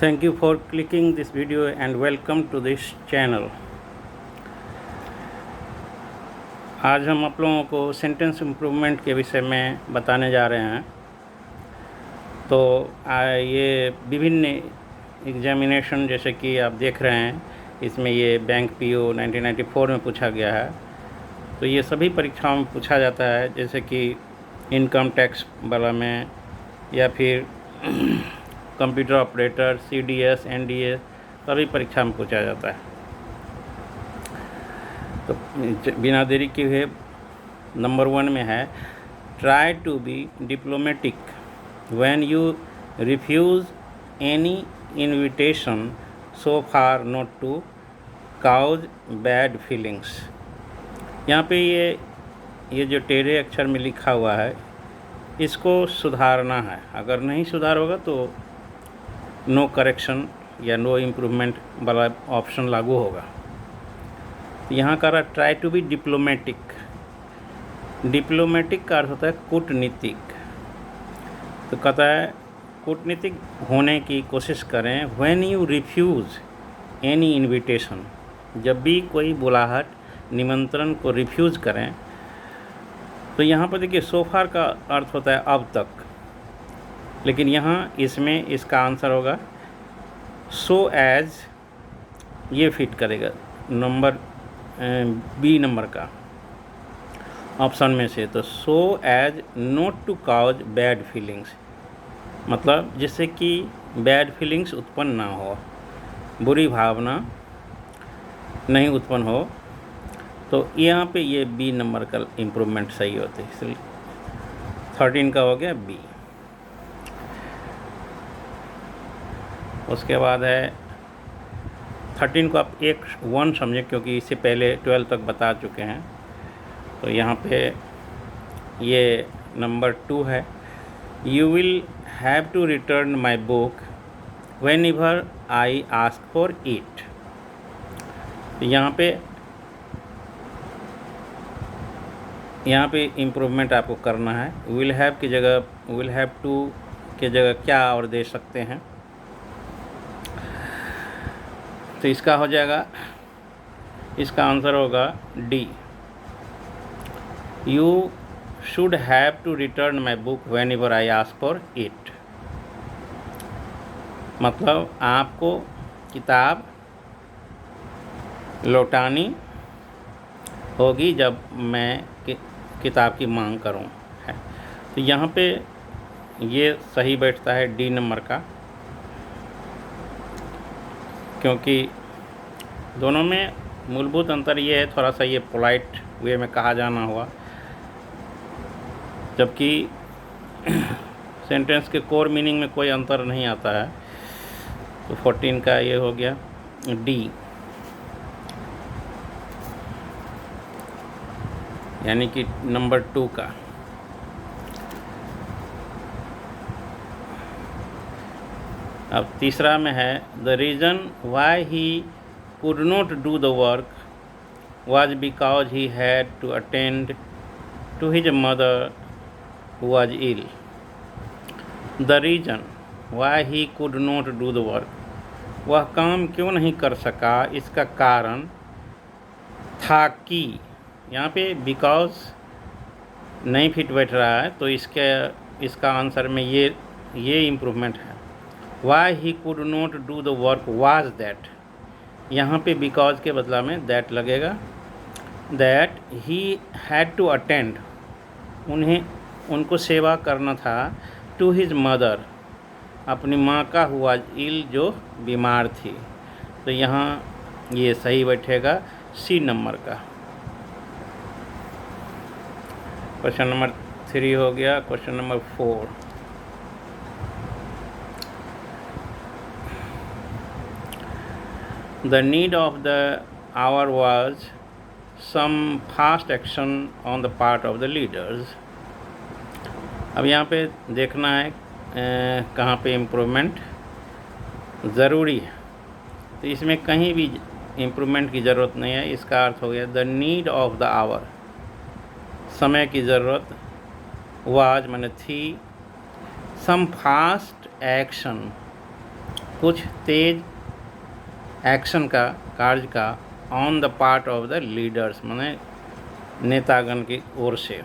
Thank you for clicking this video and welcome to this channel। आज हम आप लोगों को सेंटेंस इम्प्रूवमेंट के विषय में बताने जा रहे हैं। तो ये विभिन्न एग्जामिनेशन जैसे कि आप देख रहे हैं, इसमें ये बैंक पीओ 1994 में पूछा गया है। तो ये सभी परीक्षाओं में पूछा जाता है, जैसे कि इनकम टैक्स वाला में या फिर कंप्यूटर ऑपरेटर, CDS, NDS सभी परीक्षा में पूछा जाता है। तो बिना देरी के हुए नंबर 1 में है, try to be diplomatic when you refuse any invitation so far not to cause bad feelings. यहाँ पे ये जो टेढ़े अक्षर में लिखा हुआ है, इसको सुधारना है। अगर नहीं सुधार होगा तो नो करेक्शन या नो इम्प्रूवमेंट वाला ऑप्शन लागू होगा। यहाँ का रहा try to be diplomatic. Diplomatic का अर्थ होता है कूटनीतिक। तो कहता है कूटनीतिक होने की कोशिश करें when you refuse any invitation. जब भी कोई बुलाहट, निमंत्रण को रिफ्यूज़ करें। तो यहाँ पर देखिए सो फार का अर्थ होता है अब तक, लेकिन यहाँ इसमें इसका आंसर होगा सो एज। ये फिट करेगा नंबर बी नंबर का ऑप्शन में से। तो so as not to cause bad feelings, मतलब जिससे कि बैड फीलिंग्स उत्पन्न ना हो, बुरी भावना नहीं उत्पन्न हो। तो यहाँ पे ये बी नंबर का इम्प्रूवमेंट सही होते है, इसलिए 13 का हो गया बी। उसके बाद है 13 को आप 1 समझें, क्योंकि इससे पहले 12 तक बता चुके हैं। तो यहाँ पे ये नंबर 2 है, you will have to return my book whenever I ask for it. यहाँ पे इम्प्रूवमेंट आपको करना है। विल हैव की जगह विल हैव टू की जगह क्या और दे सकते हैं। तो इसका हो जाएगा, इसका आंसर होगा D, you should have to return my book whenever I ask for it. मतलब आपको किताब लौटानी होगी जब मैं किताब की मांग करूं है। तो यहाँ पे ये सही बैठता है डी नंबर का, क्योंकि दोनों में मूलभूत अंतर ये है, थोड़ा सा ये पोलाइट वे में कहा जाना हुआ, जबकि सेंटेंस के कोर मीनिंग में कोई अंतर नहीं आता है। तो 14 का ये हो गया डी, यानी कि नंबर 2 का। अब तीसरा में है, the reason why he could not do the work was because he had to attend to his mother who was ill. The reason why he could not do the work, वह काम क्यों नहीं कर सका, इसका कारण था कि। यहाँ पे बिकॉज नहीं फिट बैठ रहा है, तो इसका आंसर में ये इम्प्रूवमेंट है। Why he could not do the work was that. यहाँ पे बिकॉज के बदला में दैट लगेगा। That he had to attend, उनको सेवा करना था, टू हिज मदर, अपनी माँ का, हुआ इल, जो बीमार थी। तो यहाँ ये सही बैठेगा सी नंबर का। क्वेश्चन नंबर 3 हो गया। Question number 4, the need of the hour was some fast action on the part of the leaders. अब यहाँ पे देखना है कहाँ पे इम्प्रूवमेंट ज़रूरी है। तो इसमें कहीं भी इम्प्रूवमेंट की ज़रूरत नहीं है। इसका अर्थ हो गया the need of the hour, समय की ज़रूरत, वाज माने थी, सम फास्ट एक्शन कुछ तेज एक्शन का, कार्य का on the part of the leaders, माने नेतागण की ओर से।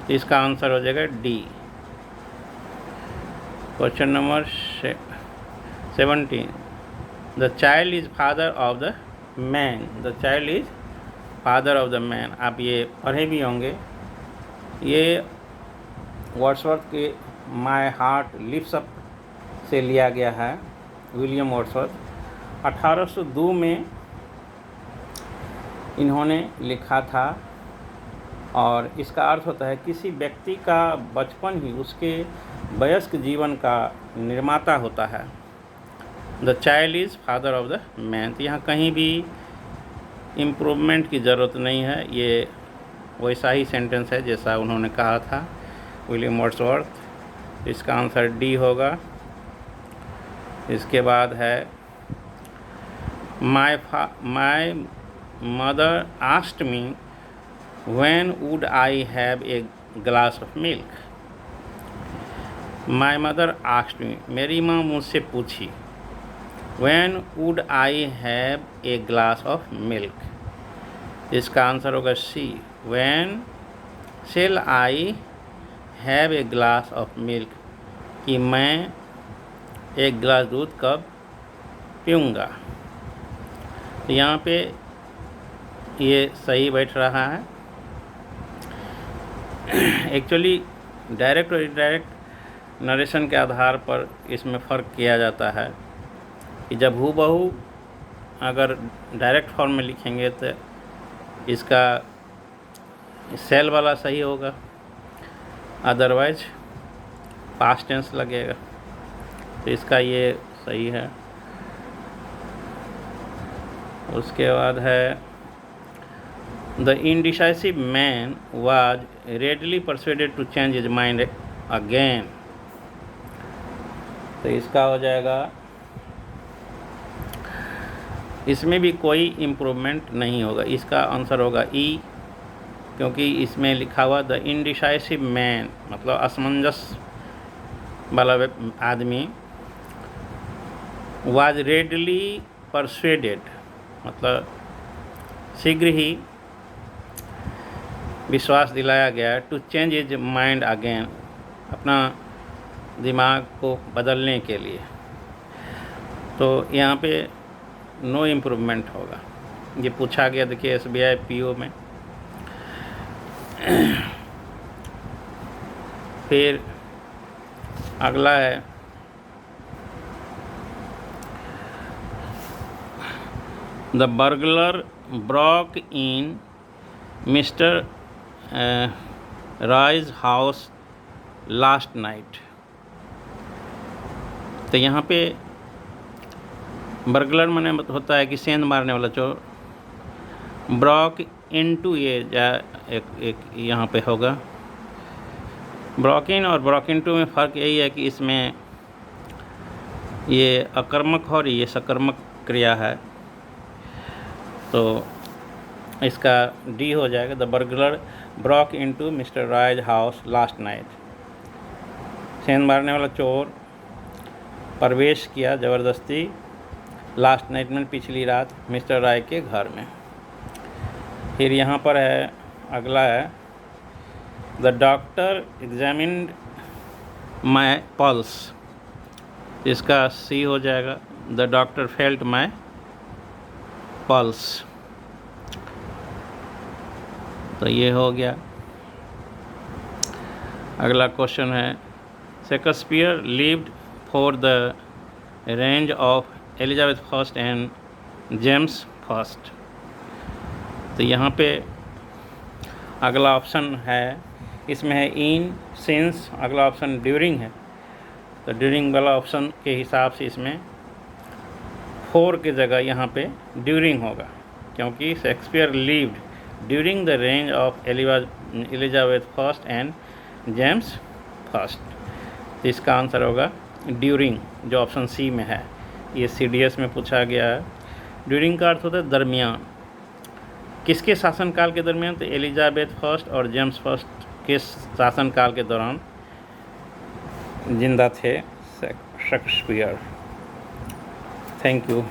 तो इसका आंसर हो जाएगा D. Question number 17, the child is father of the man. The child is father of the man, आप ये पढ़े भी होंगे। ये वर्ड्सवर्थ के माय हार्ट लिफ्ट्स अप से लिया गया है। विलियम वर्ड्सवर्थ 1802 में इन्होंने लिखा था, और इसका अर्थ होता है किसी व्यक्ति का बचपन ही उसके वयस्क जीवन का निर्माता होता है। The child is father of the man. तो यहाँ कहीं भी इम्प्रूवमेंट की ज़रूरत नहीं है, ये वैसा ही सेंटेंस है जैसा उन्होंने कहा था विलियम वर्ड्सवर्थ। इसका आंसर डी होगा। इसके बाद है my mother asked me when would I have a glass of milk. My mother asked me, मेरी माँ मुझसे पूछी। When would I have a glass of milk. इसका आंसर होगा C. When shall I have a glass of milk, कि मैं एक गिलास दूध कब पीऊँगा। तो यहाँ पे ये सही बैठ रहा है। एक्चुअली डायरेक्ट और इनडायरेक्ट नरेशन के आधार पर इसमें फ़र्क किया जाता है कि जब हूबहू अगर डायरेक्ट फॉर्म में लिखेंगे तो इसका सेल वाला सही होगा, अदरवाइज पास्ट टेंस लगेगा। तो इसका ये सही है। उसके बाद है the indecisive man was readily persuaded to change his mind again. तो इसका हो जाएगा, इसमें भी कोई इम्प्रूवमेंट नहीं होगा। इसका आंसर होगा ई, क्योंकि इसमें लिखा हुआ द इनडिसाइसिव मैन, मतलब असमंजस वाला आदमी, वाज रेडली परsuaded, मतलब शीघ्र ही विश्वास दिलाया गया to change his mind again, अपना दिमाग को बदलने के लिए। तो यहाँ पे नो इम्प्रूवमेंट होगा। ये पूछा गया, देखिए SBI PO में। फिर अगला है the burglar broke in mister rise house last night. तो यहाँ पे बर्गलर माने होता है कि सेंध मारने वाला चोर। ब्रॉक इनटू ये एक यहाँ पे होगा। ब्रॉक इन और ब्रॉक इनटू में फ़र्क यही है कि इसमें ये अकर्मक और ये सकर्मक क्रिया है। तो इसका डी हो जाएगा। The burglar Brock into mister rise house last night. सेंध मारने वाला चोर प्रवेश किया ज़बरदस्ती लास्ट नाइट में, पिछली रात, मिस्टर राय के घर में। फिर यहाँ पर है अगला है the doctor examined my pulse. इसका सी हो जाएगा। The doctor felt my pulse. तो ये हो गया। अगला क्वेश्चन है Shakespeare lived for the range of Elizabeth first and James first. तो यहाँ पे अगला ऑप्शन है, इसमें है इन, सिंस, अगला ऑप्शन ड्यूरिंग है। तो ड्यूरिंग वाला ऑप्शन के हिसाब से इसमें फोर की जगह यहाँ पे ड्यूरिंग होगा, क्योंकि Shakespeare lived during the range of Elizabeth first and James first. तो इसका आंसर होगा ड्यूरिंग, जो ऑप्शन सी में है। ये CDS में पूछा गया है। ड्यूरिंग का अर्थ होता है दरमियान। किसके शासनकाल के दरमियान? तो एलिजाबेथ फर्स्ट और जेम्स फर्स्ट के शासनकाल के दौरान जिंदा थे शेक्सपियर। Thank you.